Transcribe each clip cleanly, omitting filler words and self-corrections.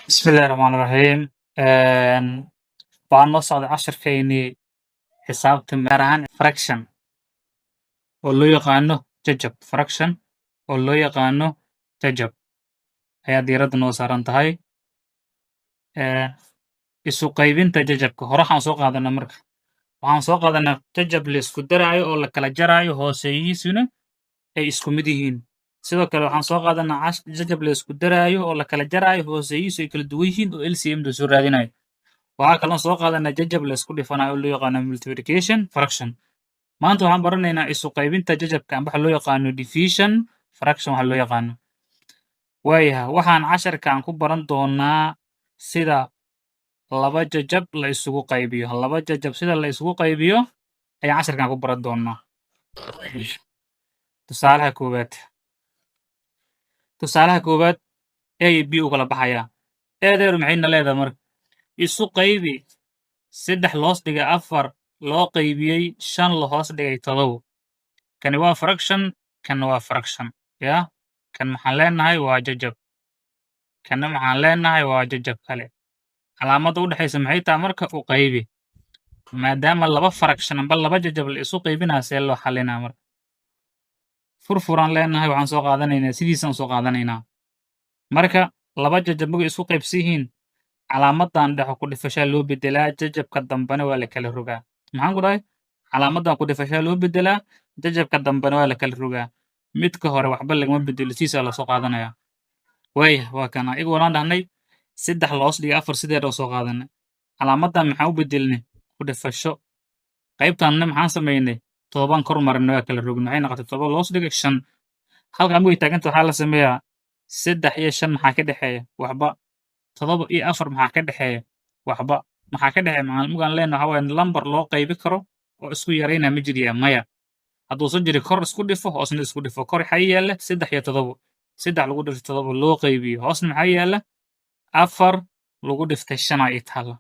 بسم الله الرحمن الرحيم waxaan noo socday casharkeynii xisaabta gaar ahaan fraction oo loo yaqaano jajab fraction oo loo yaqaano jajab ayaa diiradda noo saaran tahay isu qaybinta jajabka hore waxaan soo qaadanaa marka waxaan soo qaadanaa jajab la isku daraayo oo la kala jaraayo hooseeyihiisuna ay isku mid yihiin sidoo kale waxaan soo qaadanaa jajab la isku daraayo oo la kala jaraayo hooseeyihiisu ay kala duwan yihiin oo LCM da soo raadinayo waxaa kaloo soo qaadanaa jajab la isku dhifanayo oo loo yaqaano multiplication fraction maanta waxaan baranaynaa isu qaybinta jajabka amba waxa loo yaqaano division fraction waxa loo yaqaano waayaha waxaan casharkan ku baran doonaa sida laba jajab la isugu qaybiyo laba jajab sida la isugu qaybiyo ayaan casharkan ku baran doonaa tusaalaha koowaad a iyo b u kala baxayaa eedeeru maxayna leedahay marka isu qaybi saddex loos dhigay afar loo qaybiyey shan la hoos dhigay todobo kani waa fraction kanna waa fraction ya kan maxaan leenahay waa jajab kanna maxaan leenahay waa jajab kale calaamadda u dhexaysa maxay tahay marka u qaybi maadaama laba fraction amba laba jajab la isu qaybinaa see loo xalinaa marka furfuraan leenahay waxaan soo qaadanaynaa sidiisaan soo qaadanaynaa marka laba jajab markay isu qaybsan yihiin calaamadan dhexe ku dhifashaa loo bedelaa jajabka dambena waa la kala rogaa maxaan ku dhahay calaamadan ku dhifashaa loo bedelaa jajabka dambena waa la kala rogaa midka hore waxba lagama bedelo siisaa lasoo qaadanaya waaya waa kana igu walaan dhahnay saddex loos dhiga afar sideeda soo qaadanay calaamadan maxaan u bedelnay ku dhifasho qaybtanna maxaan samaynay todobaan kor marinay waa kala rogin maxay noqotay todoba loos dhiga shan halkan markay taaganta waxaa la sameeyaa saddex iyo shan maxaa ka dhexeeya waxba todoba iyo afar maxaa ka dhexeeya waxba maxaa ka dhexeeya markaan leenahay waxaa waaye lambar loo qaybi karo oo isku yaraynaa ma jiriyaa maya hadduusan jiri kor isku dhifo hoosna isku dhifo kor waxaa yaalla saddex iyo todobo saddex lagu dhiftay todobo loo qaybiyo hoosna maxaa yaalla afar lagu dhiftay shanaa ii taalla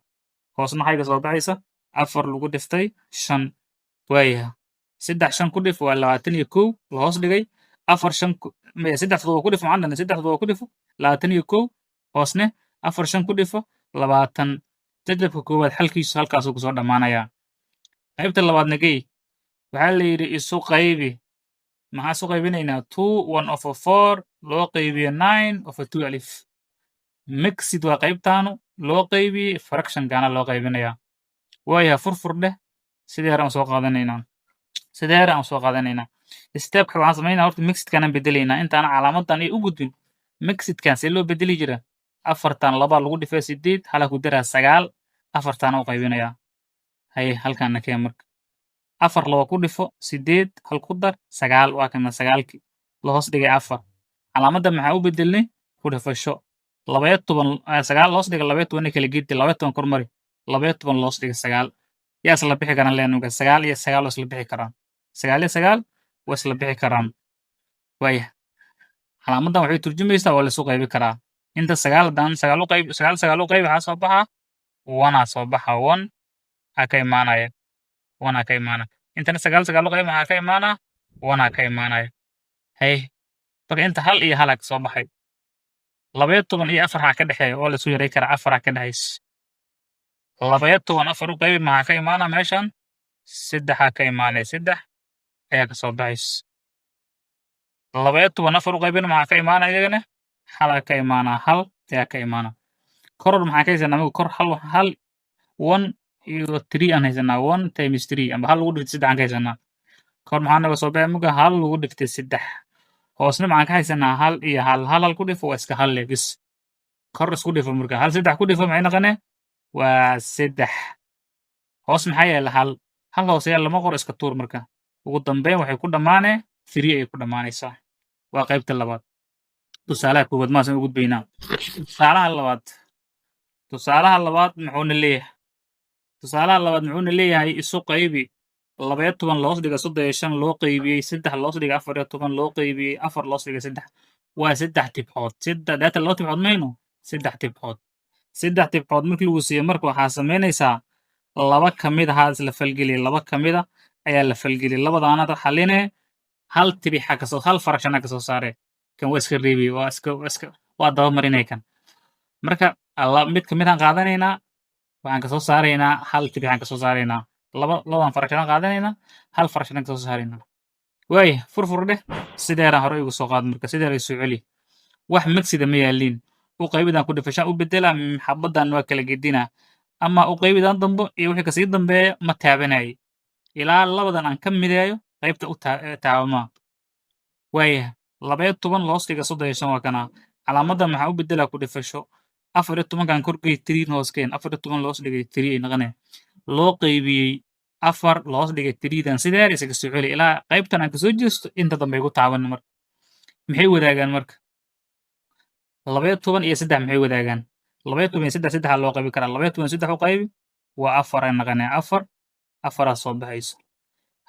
hoosna maxay ka soo baxaysa afar lagu dhiftay shan waayaha saddex shan ku dhif waa labaatan iyo kow la hoos dhigay afar shan saddex todoba ku dhif maxaan dhahnay saddex todoba ku dhifo labaatan iyo kow hoosne afar shan ku dhifo labaatan jajabka koowaad xalkiisu halkaasuu kusoo dhammaanayaa qaybta labaadna gey waxaa la yidhi isu qaybi maxaa isu qaybinaynaa two one over four loo qaybiyo nine over two alif mixid waa qaybtaanu loo qaybiyey fractionkaana loo qaybinayaa waayaha furfur dheh sidee hore aan soo qaadanaynaa stepka waxaan samaynaa horta mixidkaanaan bedelaynaa intaana calaamadan ay u gudbin mixidkan see loo bedeli jira afartan labaa lagu dhifay sideed halaa ku daraa sagaal afartaana u qaybinayaa haye halkaana keen marka afar laba ku dhifo sideed hal ku dar sagaal waa kana sagaalkii la hoos dhigay afar calaamadda maxaa u bedelnay ku dhifasho labaya toban sagaal loos dhiga labaya toban kala geedti labaya toban kor mari labaya toban loos dhiga sagaal yaa isla bixi karaan leenuga sagaal iyo sagaal waa isla bixi karaan sagaal iyo sagaal waa isla bixi karaan waaya calaamadan waxay turjumaysaa waa la isu qaybi karaa inta sagaal haddaan sagaal u qayb waxaa soo baxa onea soo baxa one aa ka imaanaya one aa ka imaanaya intana sagaal u qayb maxaa ka imaanaa one aa ka imaanaya hey marka inta hal iyo halaa ka soo baxay labaya toban iyo afar aa ka dhexeeya oo la isu yaray karaa afar aa ka dhexaysa labaya toban afar u qaybi maxaa ka imaanaa meeshan saddex aa ka imaanaya saddex ayaa ka soo baxaysa labaya toban afar u qaybina maxaa ka imaanaya iyagana halaa ka imaanaa hal ayaa ka imaanaa koror maxaa ka haysanaa amigu kor hal one iyo three aan haysanaa one times three amba hal lagu dhiftay saddex aan ka haysanaa kor maxaa naga soo baxay amiga hal lagu dhiftay saddex hoosna maxaan ka haysanaa hal iyo hal ku dhifo waa iska hal le bis kor isku dhifo marka hal saddex ku dhifo maxay naqanee waa saddex hoos maxaa yaala hal hooseyaa lama qor iska tuur marka ugu dambeyn waxay ku dhammaanee three ayay ku dhammaanaysaa waa qaybta labaad tusaalaha koowaad maasan u gudbaynaa tusaalaha labaad muxuuna leeyahay isu qaybi labaya toban loos dhiga soddon iyo shan loo qaybiyey saddex loos dhiga afar iyo toban loo qaybiyey afar loos dhiga saddex waa saddex tibxood deeta laba tibxood mayno saddex tibxood markii lagu siiyo marka waxaa samaynaysaa laba ka mid ahaa isla falgeliya laba ka mida ayaa la falgeliyay labadaanad xaline hal tibixa kasoo hal farashana kasoo saare kan waa iska reebi waa daba marinay kan marka mid ka mid aan qaadanaynaa waxaan kasoo saaraynaa hal tiri waxaan kasoo saaraynaa labadan fraction qaadanaynaa hal fraction kasoo saaraynaa waaya furfur dheh sideeraan hore igu soo qaad marka sideera soo celi wax magsida ma yaaliin u qaybidaan ku dhifashaan u bedela xabadan waa kala gedinaa ama u qaybidaan dambo iyo wixii kasii dambeeya ma taabanayay ilaa labadan aan ka mideeyo qaybta u taabamaa waaya 12 hoos dhiga 35 waa kana calaamadan maxaa u bedelaa ku dhifasho 14kan korgey 3 hooskeen 14 loos dhigay 3 ay noqonaya loo qaybiyey 4 loos dhigay 3dan sideer isaga soo celi ilaa qaybtan aan kasoo jeesto inta dambe igu taaban marka maxay wadaagaan marka 12 iyo 3 maxay wadaagaan 12 iyo 3 saddex loo qaybi karaa 12 3 u qaybi waa 4 ay noqonaya 4 4 soo baxayso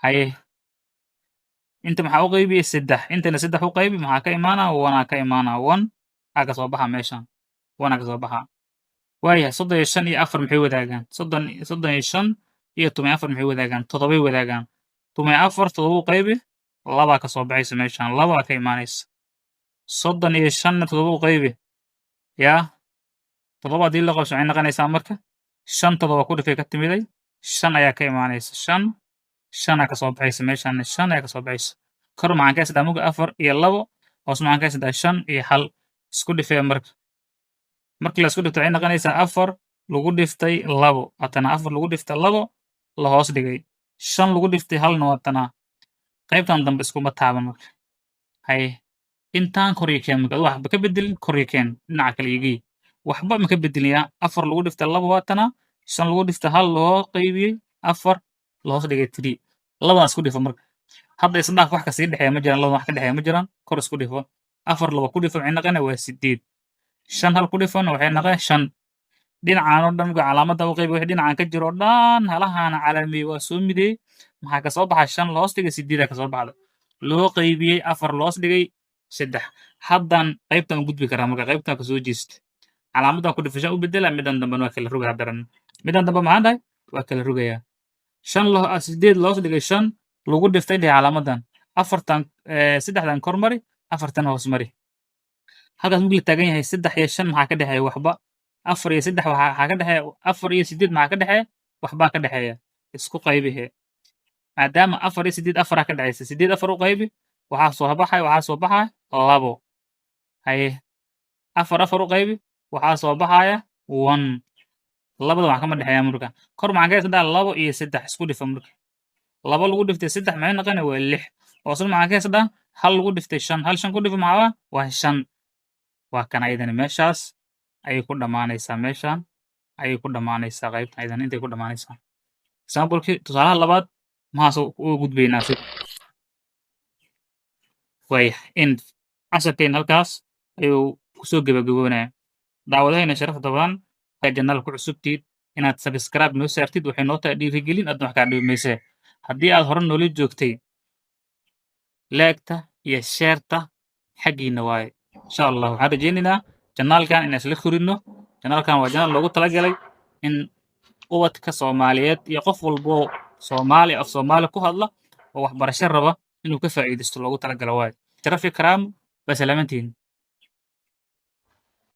haye inta maxaa u qaybiyey 3 intana 3 u qaybi maxaa ka imaanaa 1 ka imaanaa 1 aa ka soo baxa meeshan 1 ka soo baxa waayahay 35 iyo 4 maxay wadaagaan 35 iyo 14 maxay wadaagaan 7 wadaagaan 14 7 u qaybi 2 ka soo baxaysa meeshan 2 ka imaanaysa 35 7 u qaybi yaa 7 hadii la qabso waxay noqonaysaa marka 5 7 ku dhifay ka timiday 5 ayaa ka imaanaysa 5 5 ka soo baxaysa meeshan 5 ayaa ka soo baxaysa kor maxaan ka haysataa muga 4 iyo 2 hoos maxaan ka haysataa 5 iyo 1 isku dhifay marka markii la isku dhifto waxay noqonaysaa 4 lagu dhiftay 2 atana 4 lagu dhiftay 2 la hoos dhigay 5 lagu dhiftay 1 na watana qaybtan dambe iskuma taaban marka haye intaan kor iyo keen marka waxba ka bedelin kor iyo keen dhinaca kale igii waxba ma ka bedelaya 4 lagu dhiftay 2 watana 5 lagu dhiftay 1 loo qaybiyey 4 la hoos dhigay 3 labadan isku dhifo marka hadda isdhaaf wax ka sii dhexeeya ma jiraan labadan wax ka dhexeeya ma jiraan kor isku dhifo 4 laba ku dhifo waxay noqonaya waa 8 5 hal ku dhifona waxay noqonaya 5 dhinacaan oo dhan calaamada u qaybi wixii dhinacan ka jiro dhan halahaana calaamiyey waa soo midey maxaa ka soo baxa 5 loos dhigay 8 ka soo baxda loo qaybiyey 4 loos dhigay 3 haddan qaybtan u gudbi karaa marka qaybtan ka soo jeesta calaamadan ku dhifashaan u bedela midan dambe waa kala rogaa daran midan dambe maxaan dhahay waa kala rogayaa 8 loos dhigay 5 lagu dhiftay dheh calaamadan 3dan kor mari 4tan hoos mari halkaas markii la taagan yahay 3 iyo 5 maxaa ka dhexeeya waxba 4 iyo 3 waxaa ka dhexeeya 4 iyo 8 maxaa ka dhexeeya waxbaa ka dhexeeya isku qaybihe maadaama 4 iyo 8 4 ka dhexeysa 8 4 u qaybi waxaa soo baxaya 2 haye 4 4 u qaybi waxaa soo baxaya 1 labada wax kama dhexeeya marka kor maxaan ka haysataa 2 iyo 3 isku dhifa marka 2 lagu dhiftay 3 maxay noqonaya waa 6 hoosna maxaan ka haysataa 1 lagu dhiftay 5 1 5 ku dhifo maxaa waa 5 waa kan ayadana meeshaas ayay ku dhammaanaysaa meeshan ayay ku dhammaanaysaa qaybtan ayadana intay ku dhammaanaysaa examplekii tusaalaha labaad maxaas uga gudbaynaa si waaya end casharkeen halkaas ayuu kusoo gebagaboonaya daawadahayna sharafta badan ee janaalka ku cusubtiid inaad subscribe noo saartid waxay noo tahay dhiirigelin adna wax kaa dhibi maysee haddii aad hore noola joogtay leegta iyo sheerta xaggiina waaye insha allah waxaan rajaynaynaa janaalkan inaan isla korino janaalkan waa janaal loogu talagalay in ubadka soomaaliyeed iyo qof walbo soomaali af soomaali ku hadla oo waxbarasho raba inuu ka faa'iidaysto loogu talagalo waaye sharaf iyo karaamo baa salaamantihiin